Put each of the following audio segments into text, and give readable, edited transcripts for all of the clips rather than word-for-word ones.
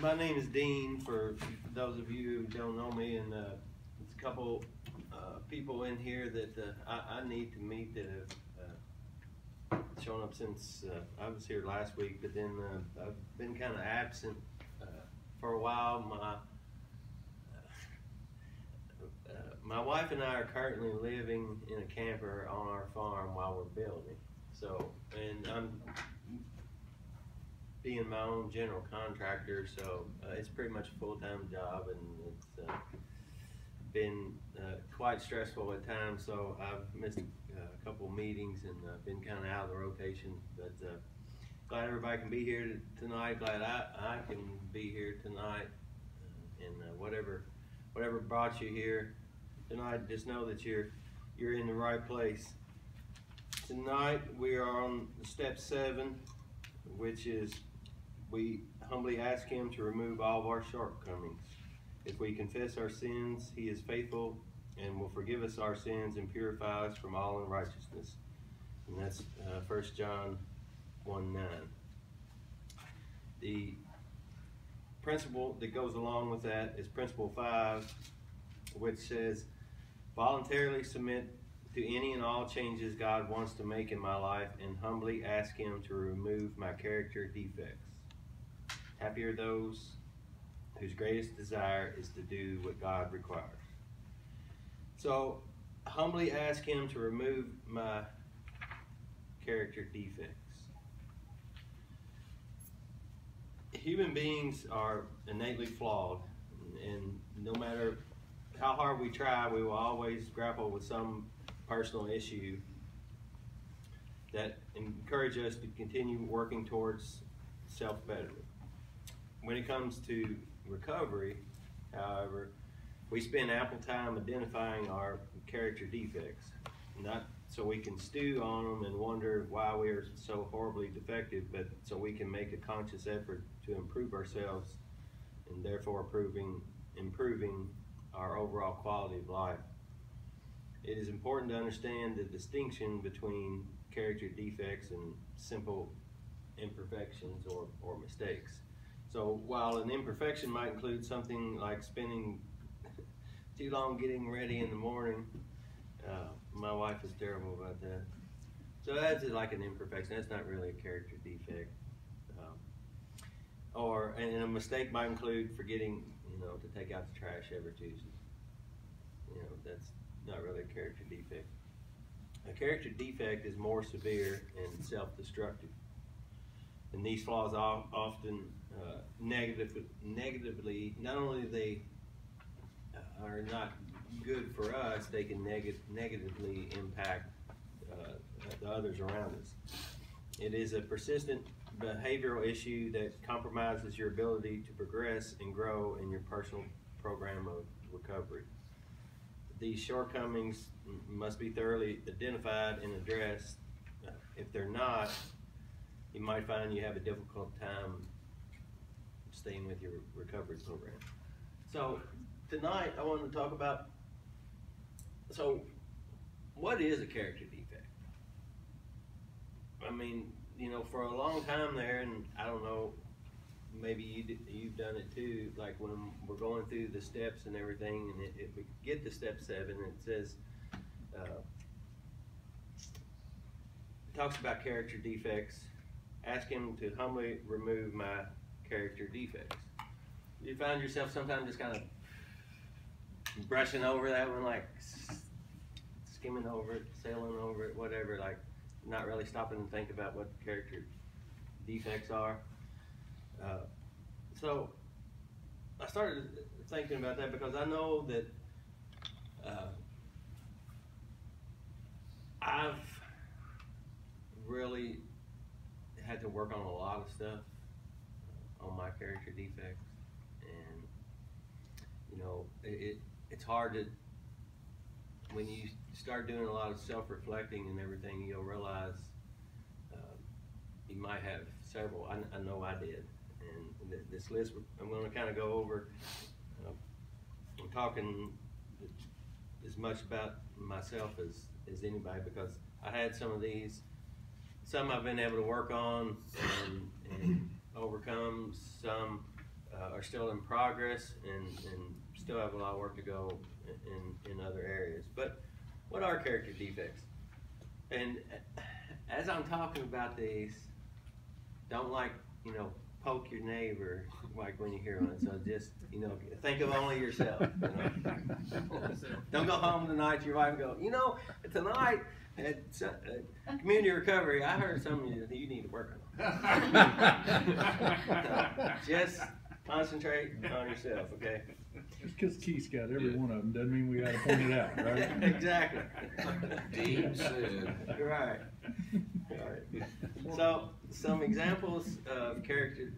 My name is Dean, for those of you who don't know me, and there's a couple people in here that I need to meet that have shown up since I was here last week, but then I've been kind of absent for a while. My wife and I are currently living in a camper on our farm while we're building. So, and I'm being my own general contractor, so it's pretty much a full-time job, and it's been quite stressful at times, so I've missed a couple meetings and been kind of out of the rotation, but glad everybody can be here tonight. Glad I can be here tonight, and whatever brought you here tonight, just know that you're in the right place. Tonight we are on step 7, which is we humbly ask Him to remove all of our shortcomings. If we confess our sins, He is faithful and will forgive us our sins and purify us from all unrighteousness. And that's 1 John 1:9. The principle that goes along with that is principle 5, which says, voluntarily submit to any and all changes God wants to make in my life and humbly ask Him to remove my character defects. Happy are those whose greatest desire is to do what God requires. So, humbly ask Him to remove my character defects. Human beings are innately flawed, and no matter how hard we try, we will always grapple with some personal issue that encourage us to continue working towards self-betterment. When it comes to recovery, however, we spend ample time identifying our character defects, not so we can stew on them and wonder why we are so horribly defective, but so we can make a conscious effort to improve ourselves and therefore improving our overall quality of life. It is important to understand the distinction between character defects and simple imperfections or mistakes. So while an imperfection might include something like spending too long getting ready in the morning, my wife is terrible about that. So that's like an imperfection. That's not really a character defect. And a mistake might include forgetting, to take out the trash every Tuesday. That's not really a character defect. A character defect is more severe and self-destructive. And these flaws often negatively, not only they are not good for us, they can negatively impact the others around us. It is a persistent behavioral issue that compromises your ability to progress and grow in your personal program of recovery. These shortcomings must be thoroughly identified and addressed. If they're not, you might find you have a difficult time staying with your recovery program. So tonight I want to talk about, what is a character defect? I mean, for a long time there, and I don't know, maybe you've done it too, like when we're going through the steps and everything, and if we get to step 7, it says, it talks about character defects. Ask Him to humbly remove my character defects. You find yourself sometimes just kind of brushing over that one, like skimming over it, sailing over it, whatever, like not really stopping to think about what character defects are. So I started thinking about that because I know that I've really had to work on a lot of stuff on my character defects, and it's hard to, when you start doing a lot of self-reflecting and everything, you'll realize you might have several. I know I did, and this list I'm going to kind of go over. I'm talking as much about myself as anybody, because I had some of these. Some I've been able to work on and overcome. Some are still in progress and still have a lot of work to go in other areas. But what are character defects? And as I'm talking about these, don't poke your neighbor like when you hear one. So just, think of only yourself. Don't go home tonight to your wife and go, tonight at community recovery, I heard something that you need to work on. Just concentrate on yourself, okay? Just because Keith's got every one of them doesn't mean we got to point it out, right? Exactly. Dean said. Right. So, some examples of character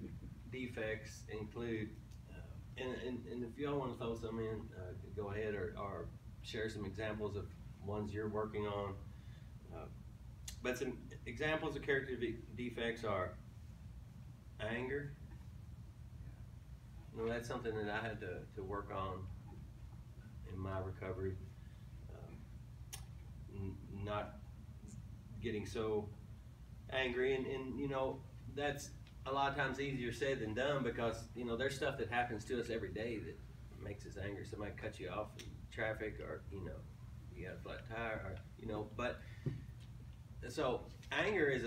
defects include, and if y'all want to throw some in, go ahead or share some examples of ones you're working on. But some examples of character defects are anger. That's something that I had to work on in my recovery. Not getting so angry, and that's a lot of times easier said than done, because there's stuff that happens to us every day that makes us angry. Somebody cuts you off in traffic, or you got a flat tire, or but so anger is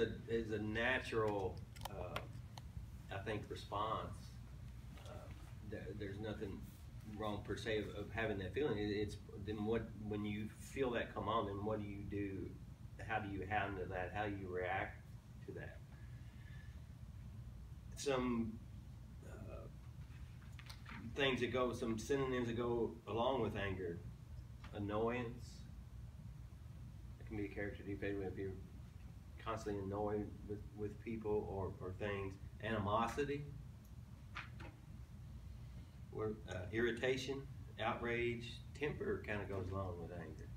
a natural I think response. There's nothing wrong per se of having that feeling. It's then when you feel that come on, then what do you do? How do you handle that? How do you react to that? Some things that go, some synonyms that go along with anger. Annoyance. It can be a character defect if you're constantly annoyed with people or things. Animosity. Irritation, outrage, temper kind of goes along with anger.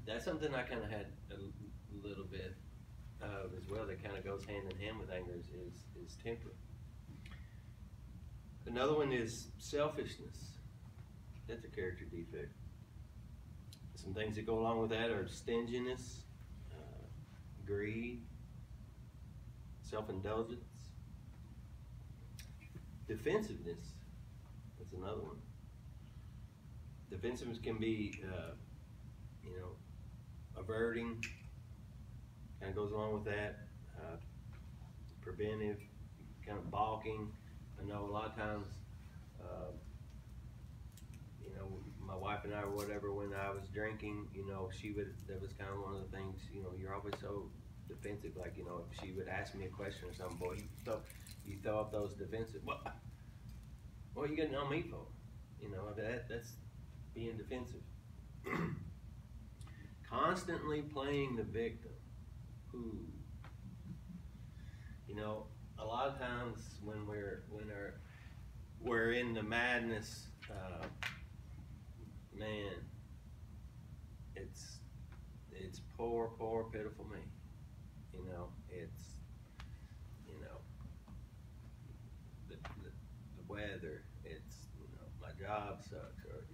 That's something I kind of had a little bit of as well, that kind of goes hand in hand with anger is temper. Another one is selfishness. That's a character defect. Some things that go along with that are stinginess, greed, self-indulgence. Defensiveness, that's another one. Defensiveness can be, averting, kind of goes along with that. Preventive, kind of balking. I know a lot of times, my wife and I or whatever, when I was drinking, that was kind of one of the things, you're always so defensive, like, if she would ask me a question or something, boy, you throw up those defensive, what are you getting on me for? That's being defensive. Constantly playing the victim. Ooh. A lot of times when we're in the madness, man, it's poor, pitiful me. It's the weather, it's my job sucks, or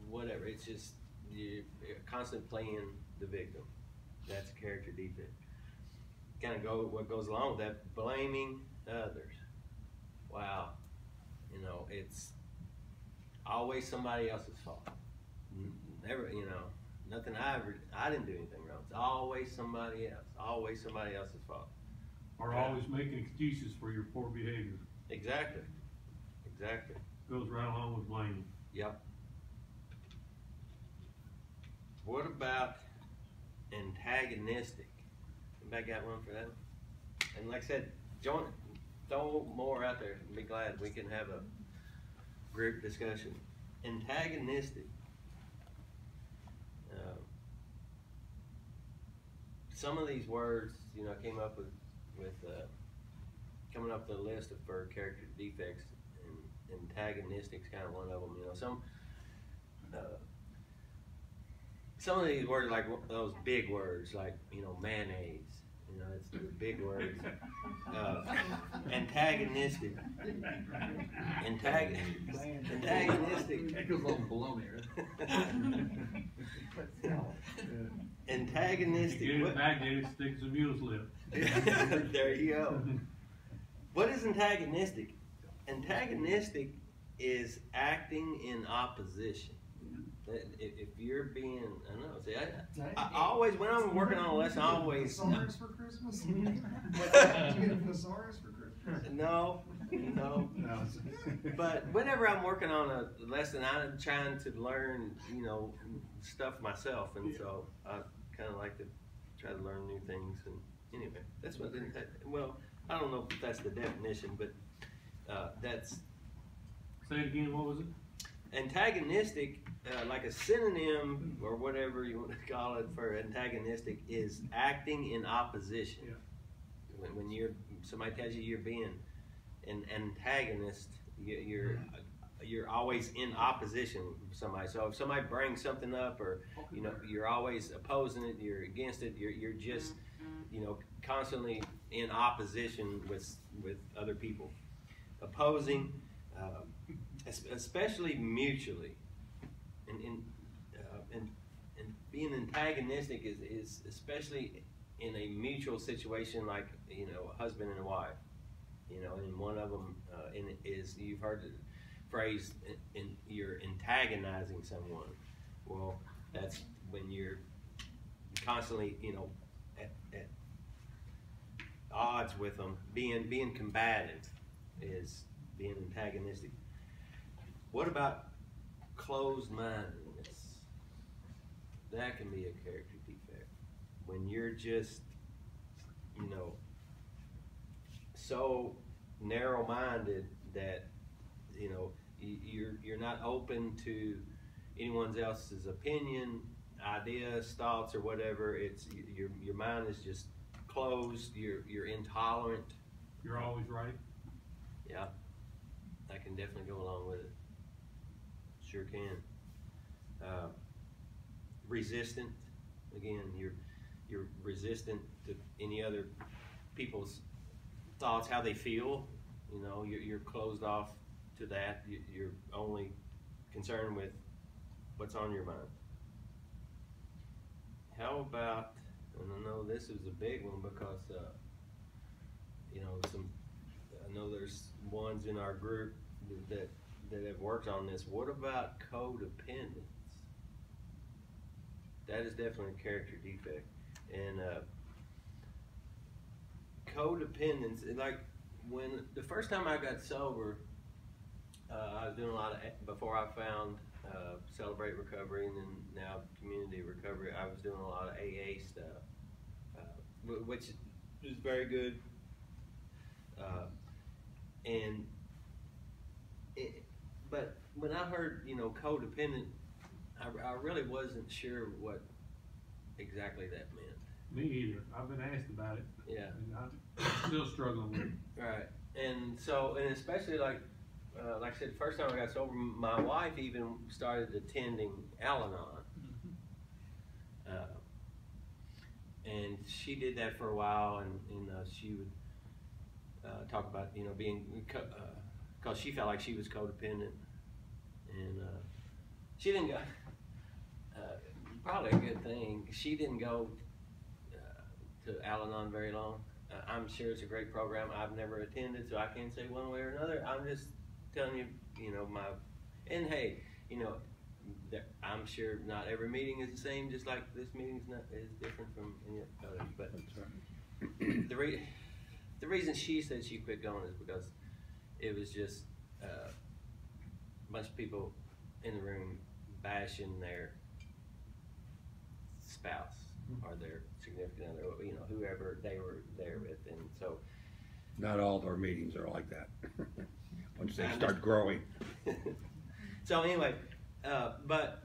whatever. It's just you're constantly playing the victim. That's a character defect. Kind of what goes along with that, blaming others. Wow, it's always somebody else's fault. Never, nothing I didn't do anything wrong. It's always somebody else. Always somebody else's fault. Or always making excuses for your poor behavior. Exactly. Goes right along with blaming. Yep. What about antagonistic? Anybody got one for that? And like I said, throw more out there and be glad we can have a group discussion. Antagonistic. Some of these words, I came up with coming up with a list for character defects, and antagonistic is kind of one of them. Some of these words, like those big words, like mayonnaise. It's the big words. Antagonistic. Antagonistic. That goes on bologna, right? Antagonistic. You get it back, it sticks a mule's lip. There you go. What is antagonistic? Antagonistic is acting in opposition. If you're being, I don't know, see, I always, when I'm working on a lesson, I always. Thesaurus for Christmas? Did you get a thesaurus for Christmas? No. But whenever I'm working on a lesson, I'm trying to learn, stuff myself, and so I kind of like to try to learn new things. And anyway, that's what. Well, I don't know if that's the definition, but that's. Say it again. What was it? Antagonistic, like a synonym or whatever you want to call it for antagonistic, is acting in opposition. Yeah. When somebody tells you you're being an antagonist, you're always in opposition with somebody. So if somebody brings something up, or you're always opposing it, you're against it, you're just constantly in opposition with other people, opposing. Especially mutually, and being antagonistic is especially in a mutual situation, like a husband and a wife, and one of them is, you've heard the phrase, you're antagonizing someone. Well, that's when you're constantly at odds with them. Being combative is being antagonistic. What about closed-mindedness? That can be a character defect. When you're just, so narrow-minded that, you're not open to anyone else's opinion, ideas, thoughts, or whatever. It's your mind is just closed. You're intolerant. You're always right. Yeah, I can definitely go along with it. Sure can. Resistant. Again, you're resistant to any other people's thoughts, how they feel. You're closed off to that. You're only concerned with what's on your mind. How about, and I know this is a big one because I know there's ones in our group that have worked on this. What about codependence? That is definitely a character defect. And codependence, like when the first time I got sober, I was doing a lot of, before I found Celebrate Recovery and then now Community Recovery, I was doing a lot of AA stuff, which is very good. But when I heard, codependent, I really wasn't sure what exactly that meant. Me either. I've been asked about it. Yeah. And I'm still struggling with it. Right. And so, and especially like I said, the first time I got sober, my wife even started attending Al-Anon. And she did that for a while, and she would talk about, being, because she felt like she was codependent. And she didn't go, probably a good thing, she didn't go to Al-Anon very long. I'm sure it's a great program. I've never attended, so I can't say one way or another. I'm just telling you, and hey, I'm sure not every meeting is the same, just like this meeting is different from any other. But the reason she said she quit going is because it was just a bunch of people in the room bashing their spouse or their significant other, whoever they were there with, and so. Not all of our meetings are like that. Once they start growing. So anyway, but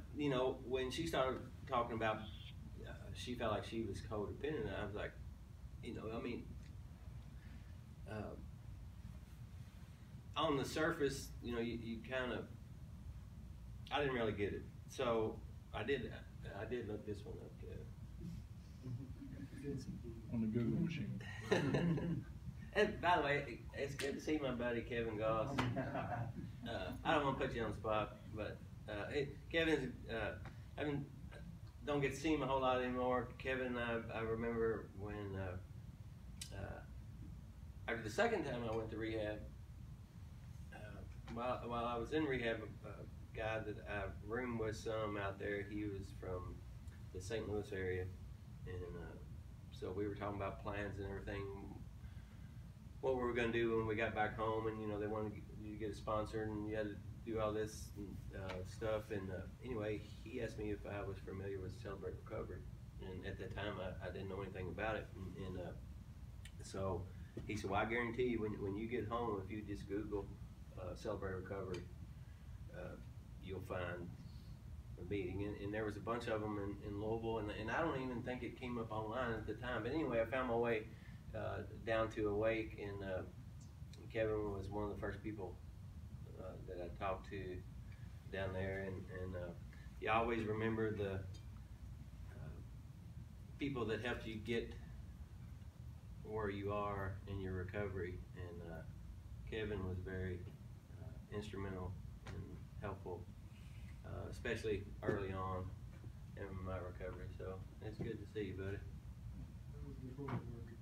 when she started talking about, she felt like she was codependent, I was like, on the surface, you kind of, I didn't really get it. So I did look this one up too. On the Google machine. And by the way, it's good to see my buddy Kevin Goss. I don't want to put you on the spot, but Kevin's, don't get to see him a whole lot anymore. Kevin, I remember when after the second time I went to rehab, while I was in rehab, a guy that I roomed with some out there, he was from the St. Louis area, and so we were talking about plans and everything, what we were going to do when we got back home, and they wanted you to get a sponsor, and you had to do all this stuff, and anyway, he asked me if I was familiar with Celebrate Recovery, and at that time I didn't know anything about it, and so he said, well, I guarantee you when you get home, if you just Google Celebrate Recovery, you'll find a meeting, and there was a bunch of them in Louisville, and I don't even think it came up online at the time, but anyway, I found my way down to Awake, and Kevin was one of the first people that I talked to down there, and you always remember the people that helped you get where you are in your recovery, and Kevin was very instrumental and helpful, especially early on in my recovery, so it's good to see you, buddy. That was the Lord working.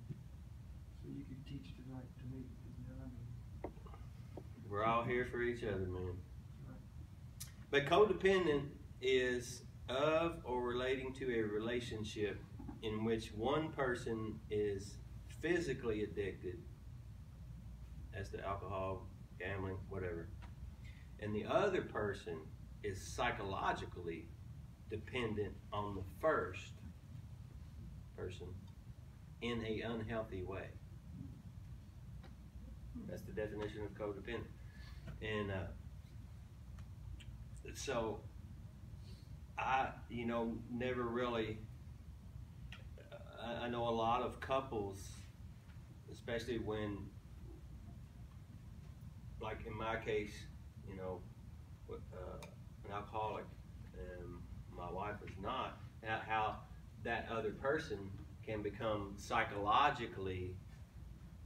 So you could teach tonight to me, We're all here for each other, man. Right. But codependent is of or relating to a relationship in which one person is physically addicted, as to alcohol, gambling, whatever, and the other person is psychologically dependent on the first person in a unhealthy way. That's the definition of codependent. And so I, never really, I know a lot of couples, especially when, like in my case, an alcoholic and my wife is not, how that other person can become psychologically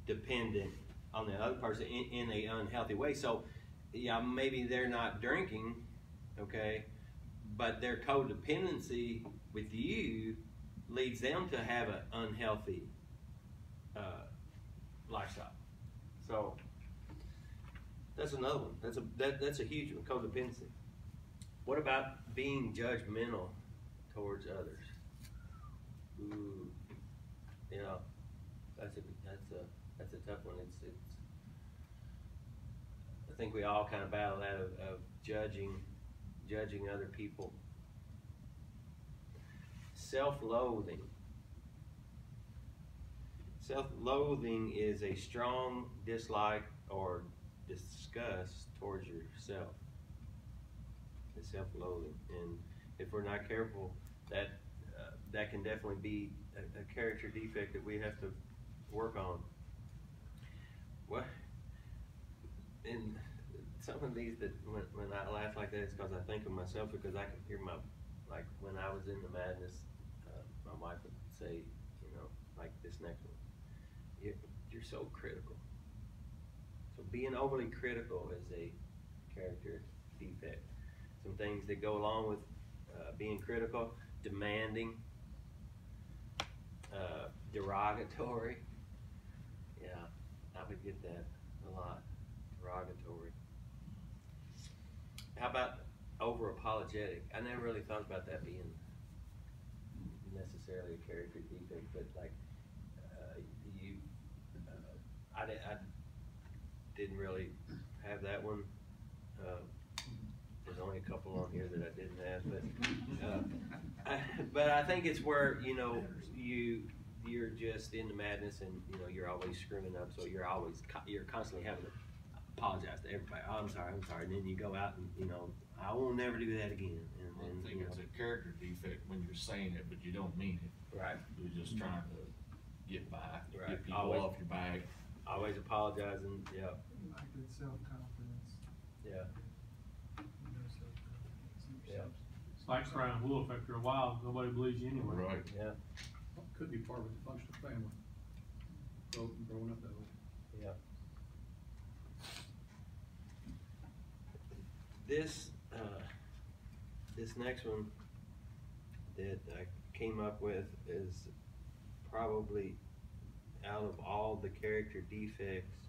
dependent on the other person in a unhealthy way. So, yeah, maybe they're not drinking, okay, but their codependency with you leads them to have an unhealthy lifestyle. So that's another one. That's a huge one, codependency. What about being judgmental towards others? Ooh, that's a tough one. It's I think we all kind of battle that of judging other people. Self-loathing. Self-loathing is a strong dislike or disgust towards yourself. It's self-loathing, and if we're not careful, that can definitely be a character defect that we have to work on. What? And some of these that when I laugh like that, it's because I think of myself, because I can hear like when I was in the madness, my wife would say, like this next one, you're so critical. So being overly critical is a character defect. Some things that go along with being critical: demanding, derogatory. Yeah, I would get that a lot. Derogatory. How about over apologetic? I never really thought about that being necessarily a character defect, but like I didn't really have that one. There's only a couple on here that I didn't have, but I think it's where you're just in the madness, and you're always screwing up, so you're constantly having to apologize to everybody. Oh, I'm sorry, and then you go out and I will never do that again. And I think it's a character defect when you're saying it, but you don't mean it. Right. You're just trying to get by, Right. get people Always. off your back. Always apologizing. Yeah. Like that self-confidence. Yeah. No self-confidence. Yeah. It's like crying wolf after a while, nobody believes you anyway. Right. Yeah. Could be part of a dysfunctional family. Growing up that way. Yeah. This next one that I came up with is probably out of all the character defects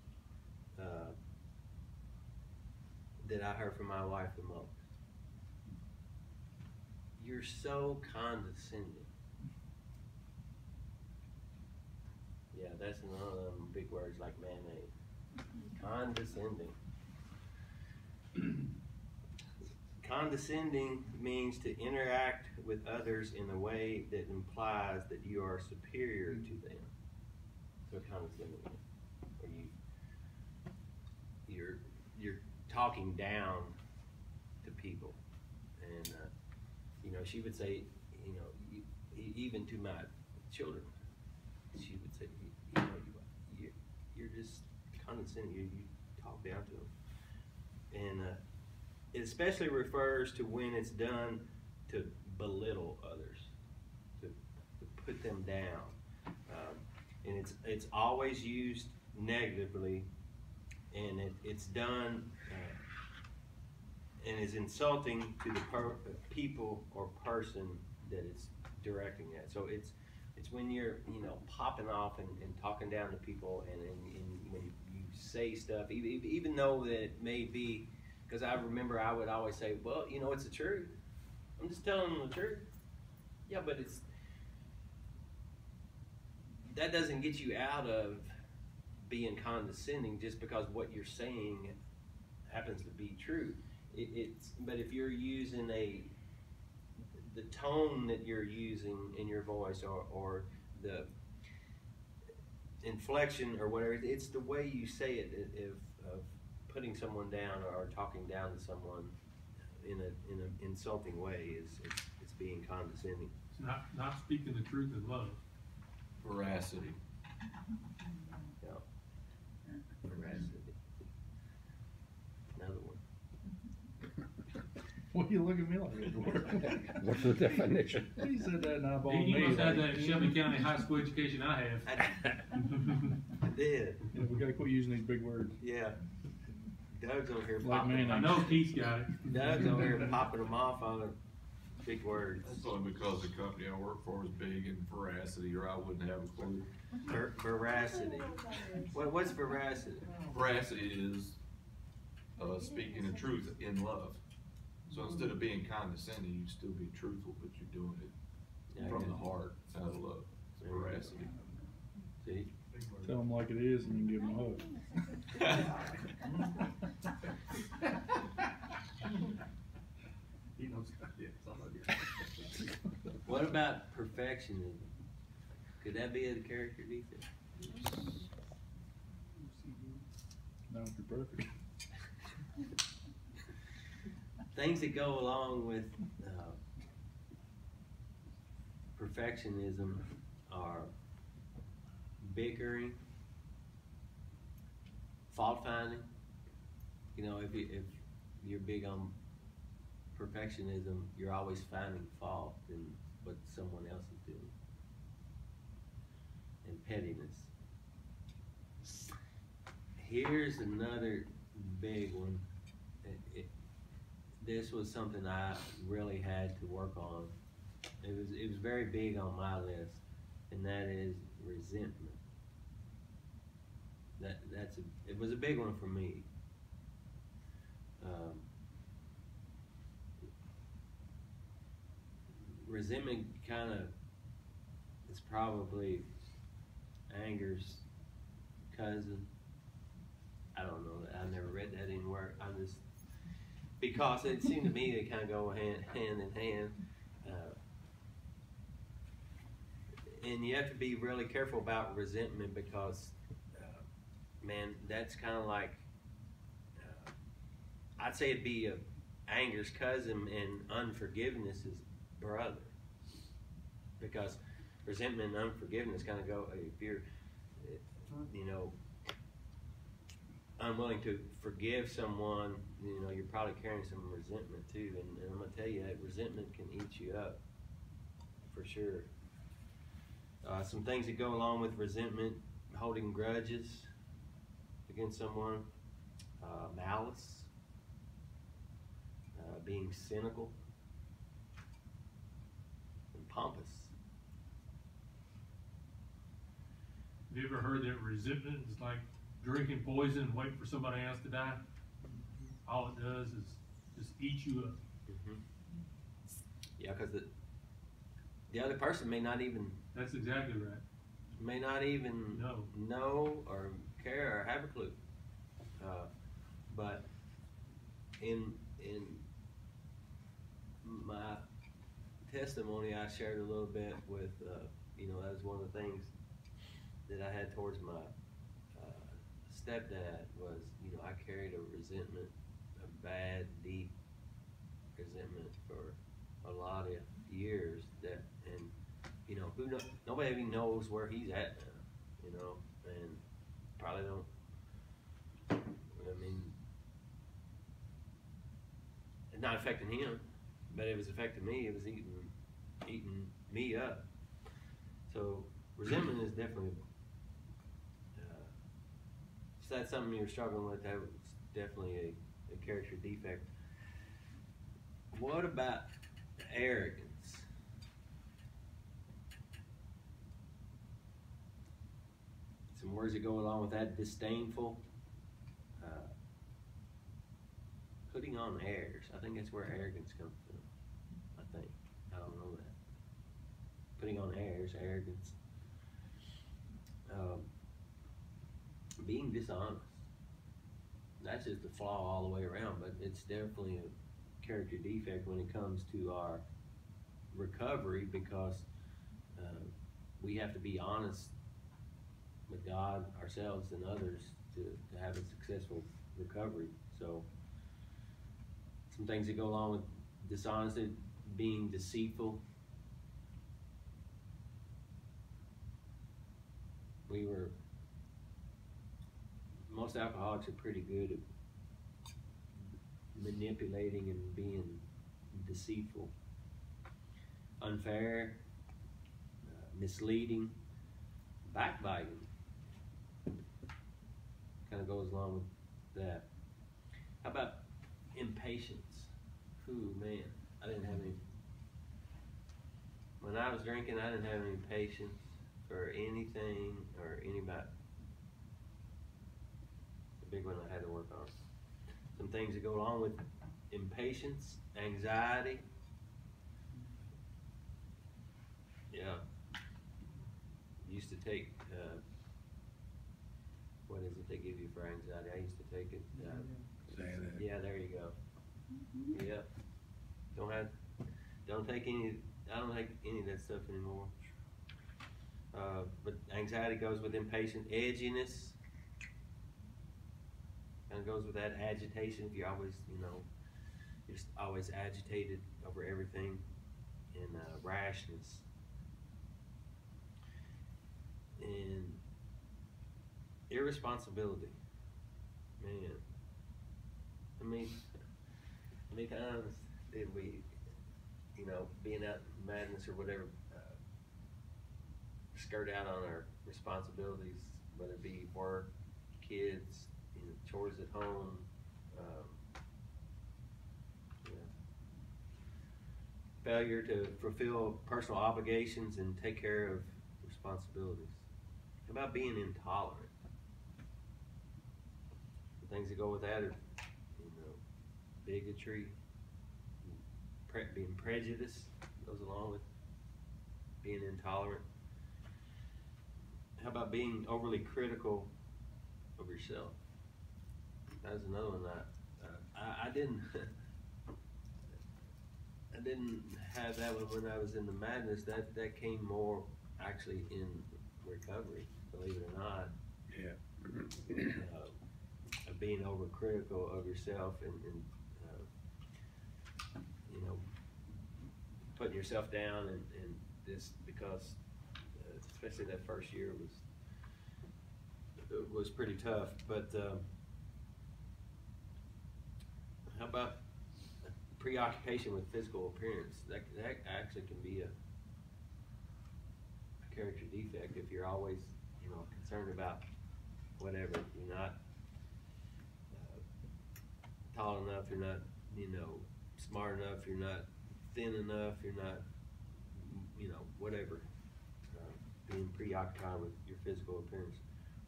that I heard from my wife the most. You're so condescending. Yeah, that's another of them big words like mayonnaise. Condescending. Condescending means to interact with others in a way that implies that you are superior to them. So condescending, or you're talking down to people, and she would say, even to my children, she would say, you're just condescending. You talk down to them, and it especially refers to when it's done to belittle others, to put them down, and it's always used negatively, and it's done and is insulting to the people or person that it's directing at. So it's when you're popping off and talking down to people, and when you say stuff, even though that it may be, because I remember I would always say, well, it's the truth. I'm just telling them the truth. Yeah, but that doesn't get you out of being condescending just because what you're saying happens to be true. But if you're using the tone that you're using in your voice, or the inflection or whatever, it's the way you say it of putting someone down or talking down to someone in an insulting way it's being condescending. It's not speaking the truth in love. Veracity. Yeah. Veracity. Another one. What are you looking at me like? What's the definition? He said that and eyeballed Dean, me. you must have that Shelby County high school education I have. I did. Yeah, we gotta quit using these big words. Yeah. Doug's over here Like popping. mayonnaise. I know Keith's got it. Doug's over here popping them off on the big words. That's only because the company I work for is big in veracity, or I wouldn't have a clue. Veracity. What's veracity? Veracity is speaking the truth in love. So instead of being condescending, you still be truthful, but you're doing it from the heart, out of love. It's veracity. See? Tell them like it is, and you can give them a hug. He knows. Yeah, What about perfectionism? Could that be a character defect? Now if you're perfect. Things that go along with perfectionism are bickering, fault finding. If you're big on perfectionism, you're always finding fault in what someone else is doing. And pettiness. Here's another big one. This was something I really had to work on. It was very big on my list, and that is resentment. It was a big one for me. Resentment kind of is probably anger's cousin. I don't know. I never read that anywhere. Because it seemed to me they kind of go hand in hand. And you have to be really careful about resentment because, man, that's kind of like, I'd say it'd be anger's cousin, and unforgiveness is brother. Because resentment and unforgiveness kind of go, if you're, unwilling to forgive someone, you're probably carrying some resentment too. And I'm going to tell you that resentment can eat you up, for sure. Some things that go along with resentment: holding grudges against someone, malice, being cynical, and pompous. Have you ever heard that resentment is like drinking poison and waiting for somebody else to die? All it does is just eat you up. Mm-hmm. Yeah, because the other person may not even That's exactly right. know or care or have a clue. But in my testimony, I shared a little bit with, that was one of the things that I had towards my stepdad was, I carried a resentment, a bad, deep resentment for a lot of years and who knows, nobody even knows where he's at now, and probably don't. I mean, it's not affecting him, but it was affecting me. It was eating me up. So resentment is definitely, if that's something you're struggling with, that was definitely a character defect. What about arrogance? Some words that go along with that: disdainful, putting on airs. I think that's where arrogance comes from. I don't know that. Putting on airs, arrogance. Being dishonest. That's just a flaw all the way around, but it's definitely a character defect when it comes to our recovery, because we have to be honest with God, ourselves, and others to have a successful recovery. So some things that go along with dishonesty: being deceitful. Most alcoholics are pretty good at manipulating and being deceitful. Unfair, misleading, backbiting. Kind of goes along with that. How about impatience? Ooh, man, I didn't have any. When I was drinking, I didn't have any patience for anything or anybody. It's a big one I had to work on. Some things that go along with impatience: anxiety. Yeah. Used to take, what is it they give you for anxiety? I used to take it. Yeah, there you go. Yep. Don't take any. I don't take any of that stuff anymore. But anxiety goes with impatience. Edginess kind of goes with that. Agitation. If you're always, just always agitated over everything. And rashness. And irresponsibility. Man. I mean, many times did we, being out in madness or whatever, skirt out on our responsibilities, whether it be work, kids, chores at home, failure to fulfill personal obligations and take care of responsibilities. How about being intolerant? The things that go with that are, bigotry, being prejudiced goes along with being intolerant. How about being overly critical of yourself? That's another one I didn't I didn't have that one when I was in the madness. That came more actually in recovery, believe it or not. Yeah. Of being overcritical of yourself and putting yourself down and this, because especially that first year was pretty tough. But how about preoccupation with physical appearance? That actually can be a character defect if you're always concerned about whatever. You're not tall enough, you're not smart enough, you're not thin enough, you're not whatever. being preoccupied with your physical appearance.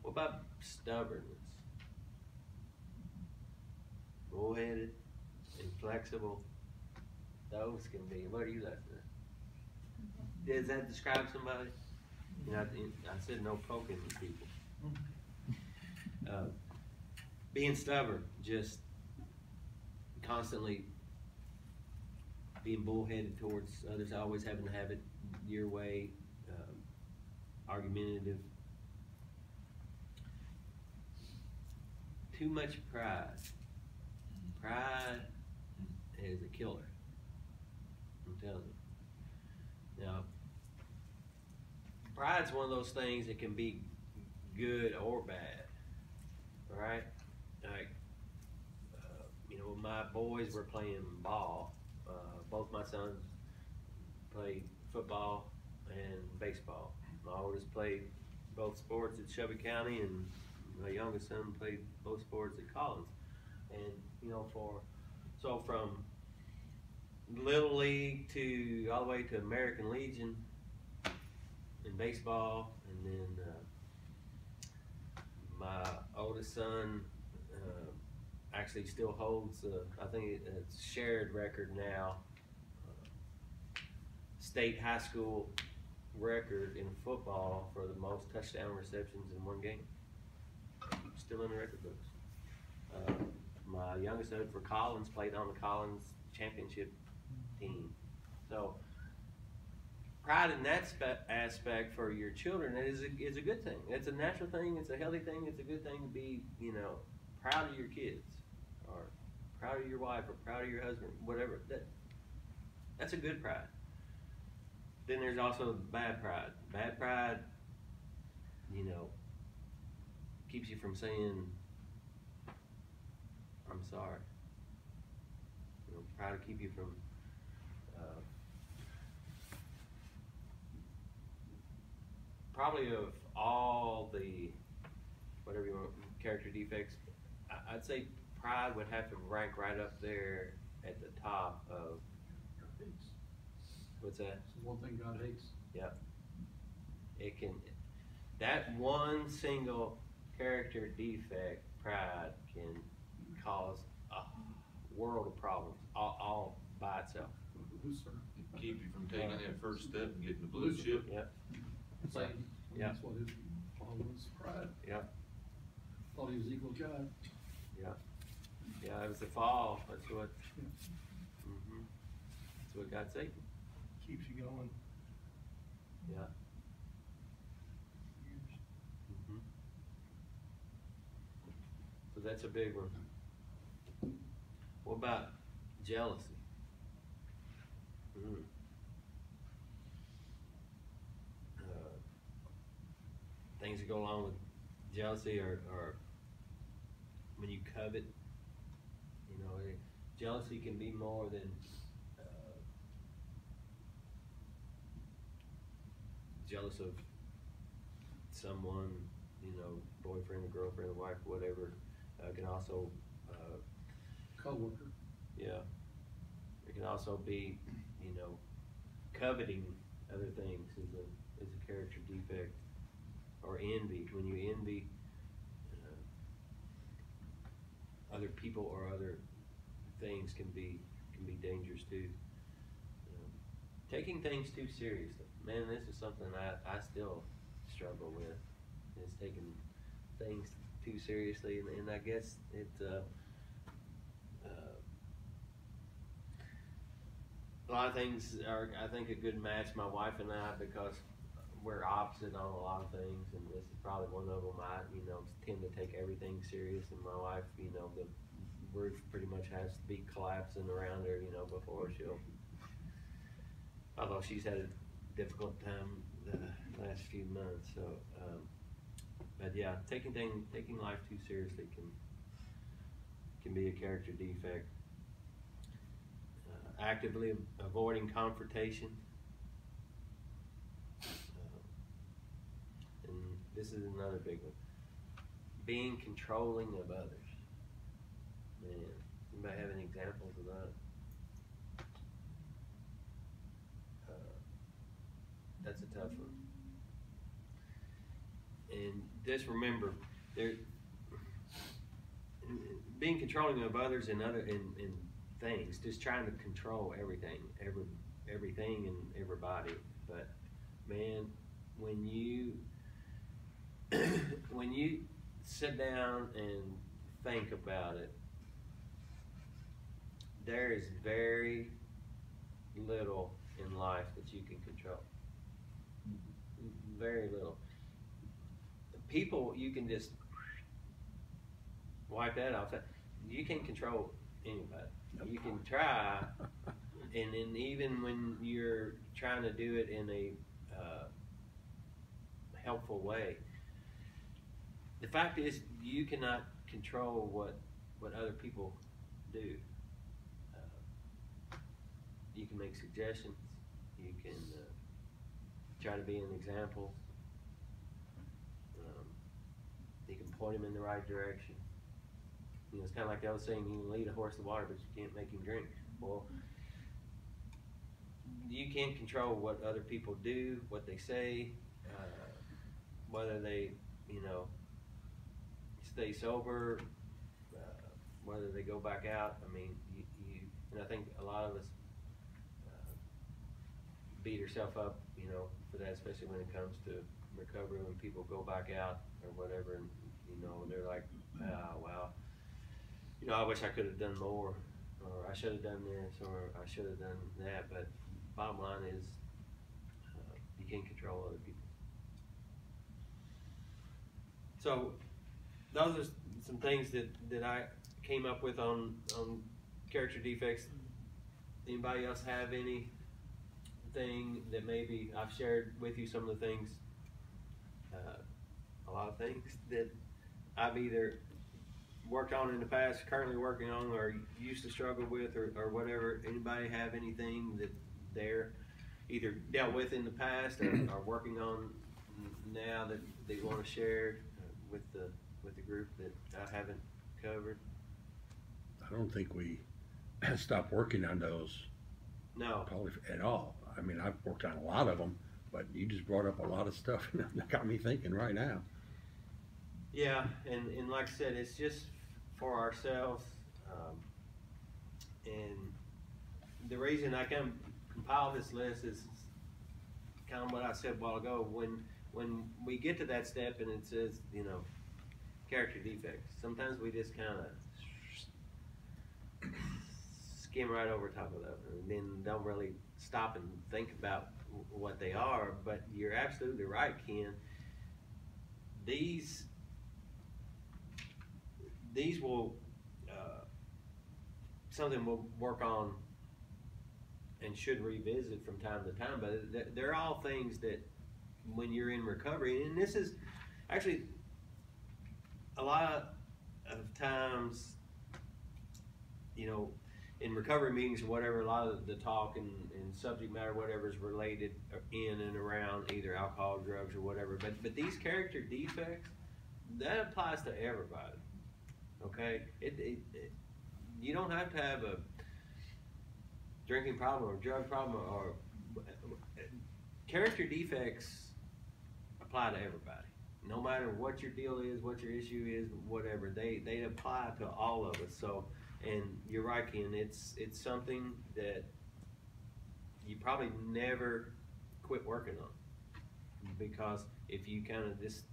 What about stubbornness? Bullheaded, inflexible. Those can be. What are you laughing at? Does that describe somebody? You know, I said no poking people. Being stubborn, just constantly being bullheaded towards others, always having to have it your way, argumentative. Too much pride. Pride is a killer. I'm telling you. Now, pride's one of those things that can be good or bad. All right? Like, you know, when my boys were playing ball, both my sons played football and baseball. My oldest played both sports at Shelby County, and my youngest son played both sports at Collins. And, you know, so from Little League to all the way to American Legion in baseball, and then my oldest son actually still holds, I think it's shared record now, state high school record in football for the most touchdown receptions in one game. Still in the record books. My youngest son for Collins played on the Collins championship team. So pride in that aspect for your children is a good thing. It's a natural thing. It's a healthy thing. It's a good thing to be, you know, proud of your kids, or proud of your wife, or proud of your husband, whatever. That's a good pride. Then there's also bad pride. Bad pride, you know, keeps you from saying, I'm sorry. You know, pride to keep you from probably of all the, whatever you want, character defects, I'd say pride would have to rank right up there at the top of. God hates. What's that? It's the one thing God hates. Yep. It can, that one single character defect, pride, can cause a world of problems all by itself. Loser. Keep you from taking that first step and getting the blue chip. Yep. Satan. Yeah. That's what his problem was, pride. Yep. Thought he was equal to God. Yep. Yeah, it was the fall. That's what. That's what got Satan. Keeps you going. Yeah. So that's a big one. What about jealousy? Things that go along with jealousy are when you covet. You know, jealousy can be more than jealous of someone, you know, boyfriend or girlfriend or wife, whatever. Can also Co-worker. yeah. It can also be, you know, coveting other things is a character defect, or envy. When you envy other people or other things can be dangerous too. Taking things too seriously. Man, this is something I still struggle with. Is taking things too seriously, and I guess it's a lot of things are, I think, a good match, my wife and I, because we're opposite on a lot of things, and this is probably one of them. I, you know, tend to take everything serious, and my wife, you know, the roof pretty much has to be collapsing around her, you know, before she'll, although she's had a difficult time the last few months, so, but yeah, taking life too seriously can be a character defect. Actively avoiding confrontation. And this is another big one. Being controlling of others. Man, anybody have any examples of that? That's a tough one. just remember, there, being controlling of others and in things, just trying to control everything and everybody. But man, when you when you sit down and think about it, there is very little in life that you can control. Very little. People, you can just wipe that off. You can't control anybody. You can try, and then even when you're trying to do it in a helpful way, the fact is you cannot control what other people do. You can make suggestions. You can try to be an example. You can point him in the right direction. You know, it's kind of like the old saying, you can lead a horse to water, but you can't make him drink. Well, you can't control what other people do, what they say, whether they, you know, stay sober, whether they go back out. I mean, and I think a lot of us beat ourselves up, you know, for that, especially when it comes to recovery, when people go back out or whatever, and, you know, they're like, oh, well, you know, I wish I could have done more, or I should have done this, or I should have done that. But bottom line is, you can't control other people. So those are some things that I came up with on character defects. Anybody else have anything that maybe I've shared with you? Some of the things, a lot of things that I've either worked on in the past, currently working on, or used to struggle with, or whatever. Anybody have anything that they're either dealt with in the past or are working on now that they want to share with the group that I haven't covered? I don't think we stopped working on those. No. Probably at all. I mean, I've worked on a lot of them, but you just brought up a lot of stuff that got me thinking right now. Yeah, and like I said, it's just for ourselves. And the reason I can compile this list is kind of what I said a while ago. When we get to that step and it says, you know, character defects, sometimes we just kind of skim right over top of that and then don't really stop and think about what they are. But you're absolutely right, Ken. These will something we'll work on and should revisit from time to time, but they're all things that when you're in recovery, and this is actually a lot of times, you know, in recovery meetings or whatever, a lot of the talk and subject matter, whatever, is related in and around either alcohol, drugs, or whatever. But these character defects, that applies to everybody. Okay, you don't have to have a drinking problem or drug problem, or character defects apply to everybody. No matter what your deal is, what your issue is, whatever, they apply to all of us. So, and you're right, Ken, it's something that you probably never quit working on, because if you kind of just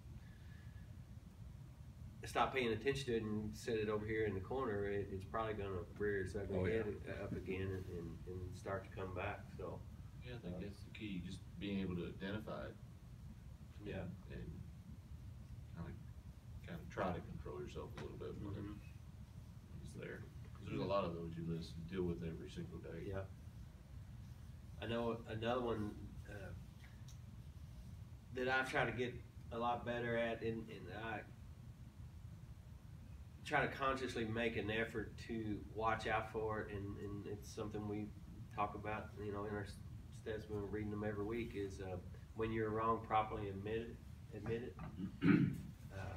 stop paying attention to it and set it over here in the corner, it's probably going to rear its ugly head up again and start to come back. So yeah, I think that's the key, just being able to identify it. Yeah, and kind of try to control yourself a little bit when it's there. Because there's a lot of those you deal with every single day. Yeah. I know another one that I've tried to get a lot better at, and I try to consciously make an effort to watch out for it, and it's something we talk about, you know, in our steps when we're reading them every week, is when you're wrong, properly admit it.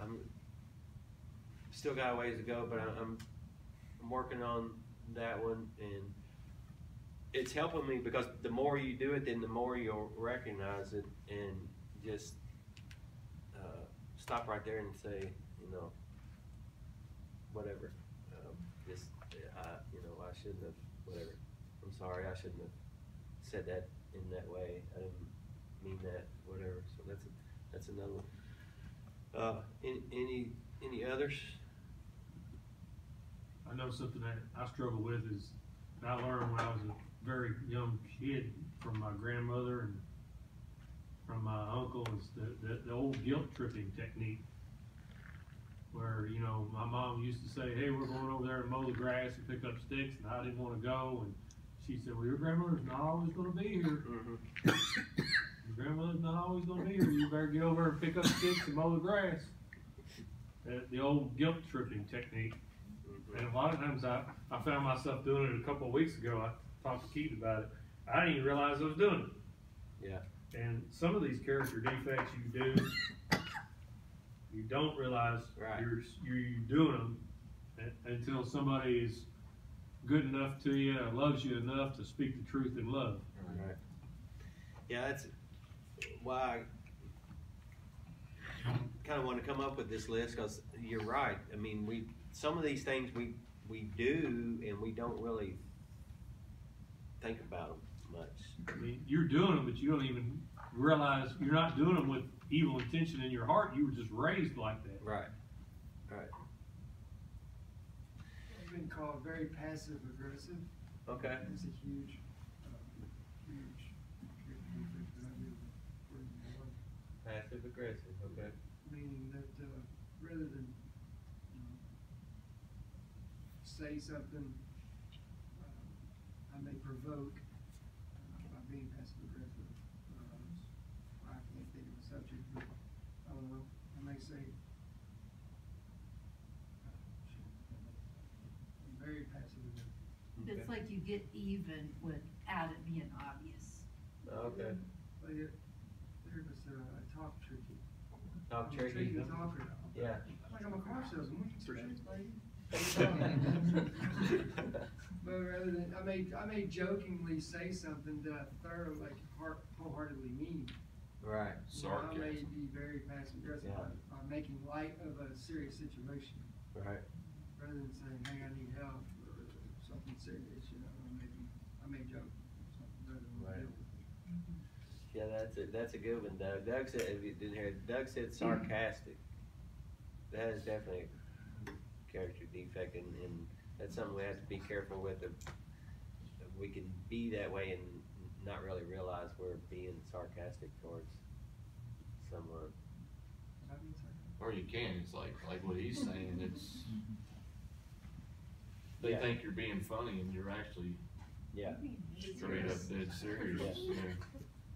I'm still got a ways to go, but I'm working on that one, and it's helping me, because the more you do it, then the more you'll recognize it and just stop right there and say, you know, whatever. I shouldn't have, whatever. I'm sorry, I shouldn't have said that in that way. I didn't mean that, whatever. So that's another one. Any others? I know something that I struggle with is, I learned when I was a very young kid from my grandmother and from my uncle, is the old guilt tripping technique. Where, you know, my mom used to say, hey, we're going over there to mow the grass and pick up sticks, and I didn't want to go, and she said, well, your grandmother's not always going to be here. Your grandmother's not always going to be here. You better get over and pick up sticks and mow the grass. The old guilt tripping technique. And a lot of times I found myself doing it a couple of weeks ago. I talked to Keith about it. I didn't even realize I was doing it. Yeah. And some of these character defects you do, you don't realize you're doing them until somebody is good enough to you, loves you enough to speak the truth in love. Right. Yeah, that's why I kind of want to come up with this list, because you're right. I mean, some of these things we do and we don't really think about them much. I mean, you're doing them, but you don't even realize you're not doing them with evil intention in your heart. You were just raised like that. Right. Right. I've been called very passive aggressive. Okay. It's a huge defect that I do in my life. Passive aggressive. Okay. Meaning that rather than say something, I may provoke by being passive aggressive. I can't think of a subject, but I don't know. I may say, I'm very passive aggressive. It's like you get even without it being obvious. Okay. But there was a talk tricky. Talk I'm a tricky. tricky talker. Yeah. Like I'm a car salesman. What you expect, lady? But rather than I may jokingly say something that I thoroughly, wholeheartedly mean. Right. Sarcasm. I may be very passive aggressive by making light of a serious situation. Right. Rather than saying, "Hey, I need help," or something serious, I may joke something rather than Right. deal with it. Yeah, that's a good one, Doug. Doug said, if you didn't hear it, Doug said sarcastic. That is definitely a character defect, and that's something we have to be careful with. We can be that way and not really realize we're being sarcastic towards someone. Does that mean sarcastic? Or you can, it's like what he's saying, it's, they Yeah. think you're being funny and you're actually Yeah. straight up dead serious. Yeah.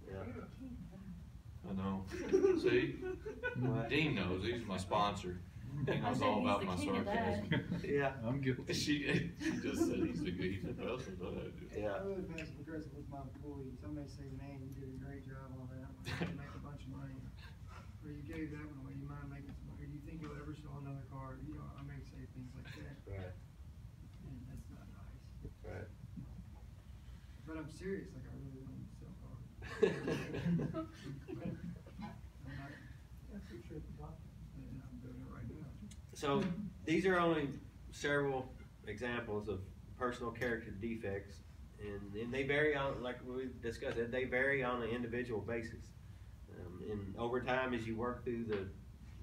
Yeah. Yeah. I know. See? Dean knows, he's my sponsor. He knows all about my sarcasm. Yeah. I'm guilty. She just said he's the best at what I do. Yeah. I'm really passive aggressive with my employees. I may say, "Man, you did a great job on that. You make a bunch of money." Or you gave that one away. You mind making some money? Or you think you'll ever sell another car? I may say things like that. Right. And that's not nice. Right. But I'm serious. Like I really want to sell cars. And I'm doing it right now. So these are only several examples of personal character defects, and they vary on, like we discussed, they vary on an individual basis. And over time, as you work through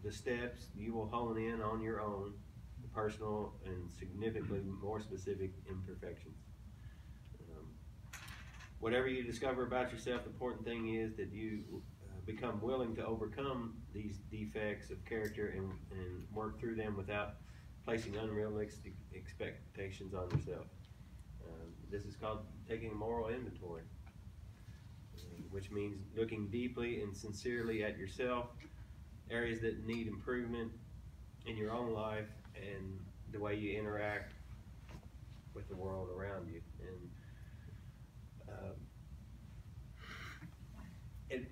the steps, you will hone in on your own personal and significantly more specific imperfections. Whatever you discover about yourself, the important thing is that you become willing to overcome these defects of character and work through them without placing unrealistic expectations on yourself. This is called taking a moral inventory, which means looking deeply and sincerely at yourself, areas that need improvement in your own life, and the way you interact with the world around you. And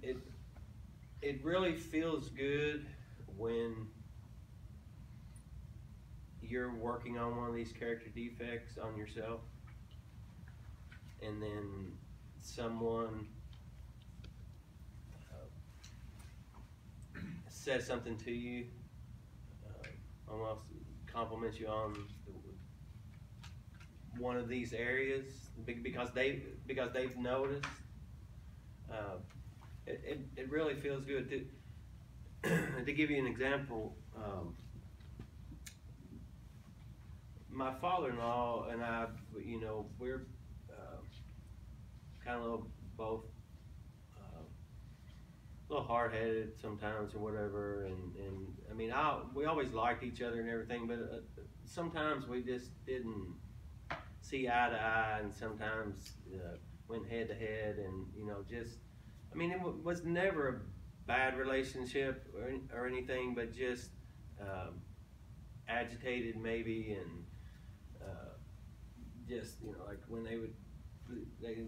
it really feels good when you're working on one of these character defects on yourself, and then someone says something to you, almost compliments you on one of these areas because they've noticed, it really feels good. To give you an example, my father-in-law and I, we're kind of both a little hard-headed sometimes or whatever, and I mean, we always liked each other and everything, but sometimes we just didn't see eye to eye, and sometimes went head to head, and it was never a bad relationship or anything, but just agitated maybe, and like when they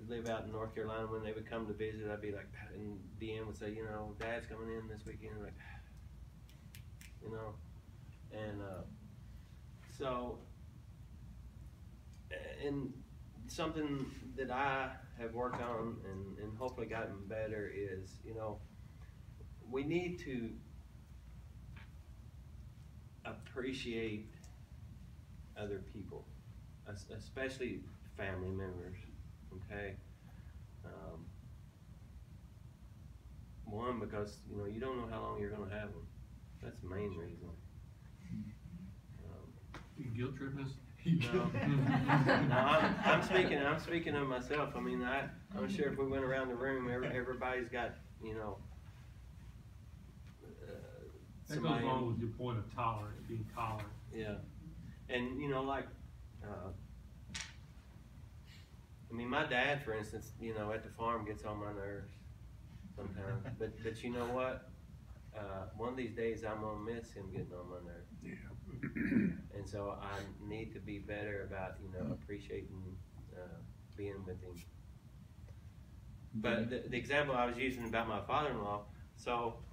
live out in North Carolina, when they would come to visit, I'd be like, and Dean would say, Dad's coming in this weekend, like, and so, and something that I have worked on and hopefully gotten better is, we need to appreciate other people, especially family members, okay? One, because, you don't know how long you're going to have them. That's the main reason. Guilt trip us? No, I'm speaking of myself. I mean, I'm sure if we went around the room, everybody's got, that goes along with your point of being tolerant. Yeah, and my dad, for instance, at the farm gets on my nerves sometimes. but you know what? One of these days I'm gonna miss him getting on my nerves. Yeah. And so I need to be better about appreciating being with him. But the example I was using about my father-in-law, so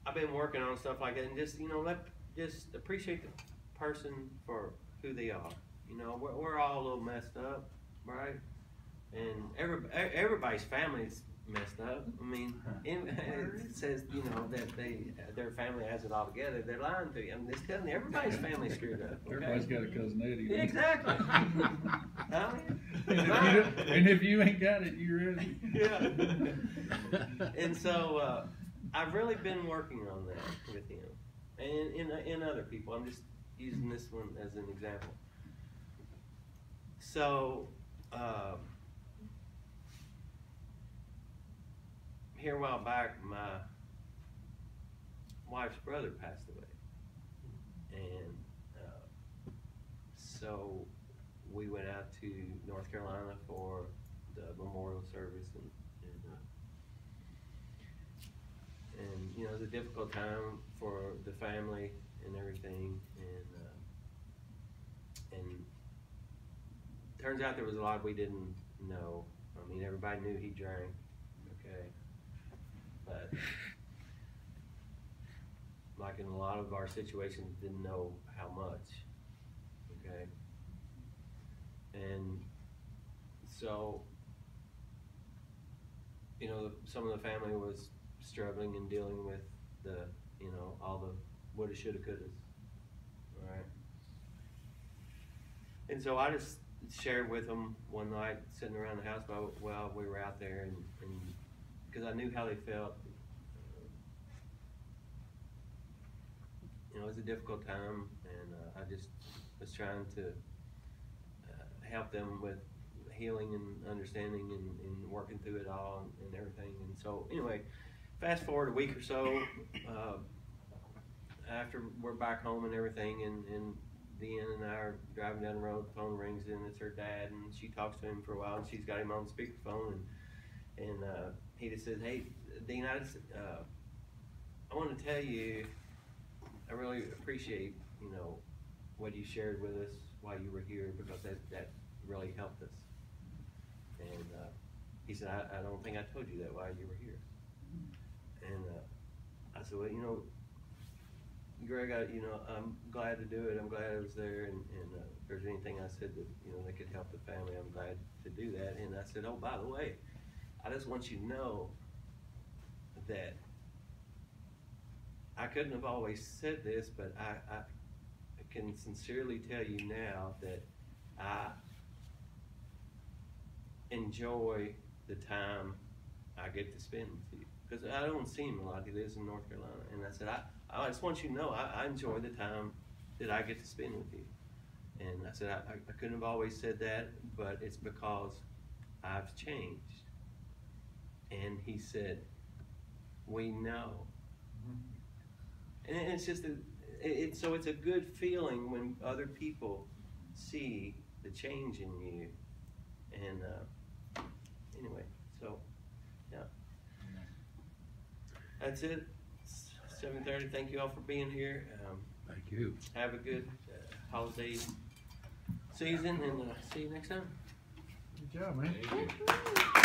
I've been working on stuff like that, and just appreciate the person for who they are. We're all a little messed up, right? And everybody's family's messed up. I mean, it says that their family has it all together. They're lying to you. I'm just telling you, everybody's family's screwed up. Okay? Everybody's got a cousin Eddie. Yeah, exactly. And if you ain't got it, you're in. Yeah. And so I've really been working on that with him, and in other people. I'm just using this one as an example. So. Here a while back, my wife's brother passed away, and so we went out to North Carolina for the memorial service, and it was a difficult time for the family and everything, and turns out there was a lot we didn't know. I mean, everybody knew he drank, okay. But like in a lot of our situations, didn't know how much, okay? And so, some of the family was struggling and dealing with all the woulda, shoulda, couldas, all right? And so I just shared with them one night, sitting around the house while we were out there, and because I knew how they felt. It was a difficult time, and I just was trying to help them with healing and understanding and working through it all and everything. And so anyway, fast forward a week or so, after we're back home and everything, and Deanna and I are driving down the road, the phone rings, and it's her dad, and she talks to him for a while, and she's got him on speakerphone, and he just says, "Hey, Dean, I want to tell you, I really appreciate, what you shared with us while you were here, because that really helped us." And he said, I don't think I told you that while you were here. And I said, well, Greg, I'm glad to do it. I'm glad I was there, and if there's anything I said that, that could help the family, I'm glad to do that. And I said, oh, by the way, I just want you to know that I couldn't have always said this, but I can sincerely tell you now that I enjoy the time I get to spend with you. Because I don't see him a lot. He lives in North Carolina. And I said, I just want you to know, I enjoy the time that I get to spend with you. And I said, I couldn't have always said that, but it's because I've changed. And he said, we know. And it's just, so it's a good feeling when other people see the change in you. And anyway, so, yeah. That's it. 7:30. Thank you all for being here. Thank you. Have a good holiday season, and see you next time. Good job, man. Thank you.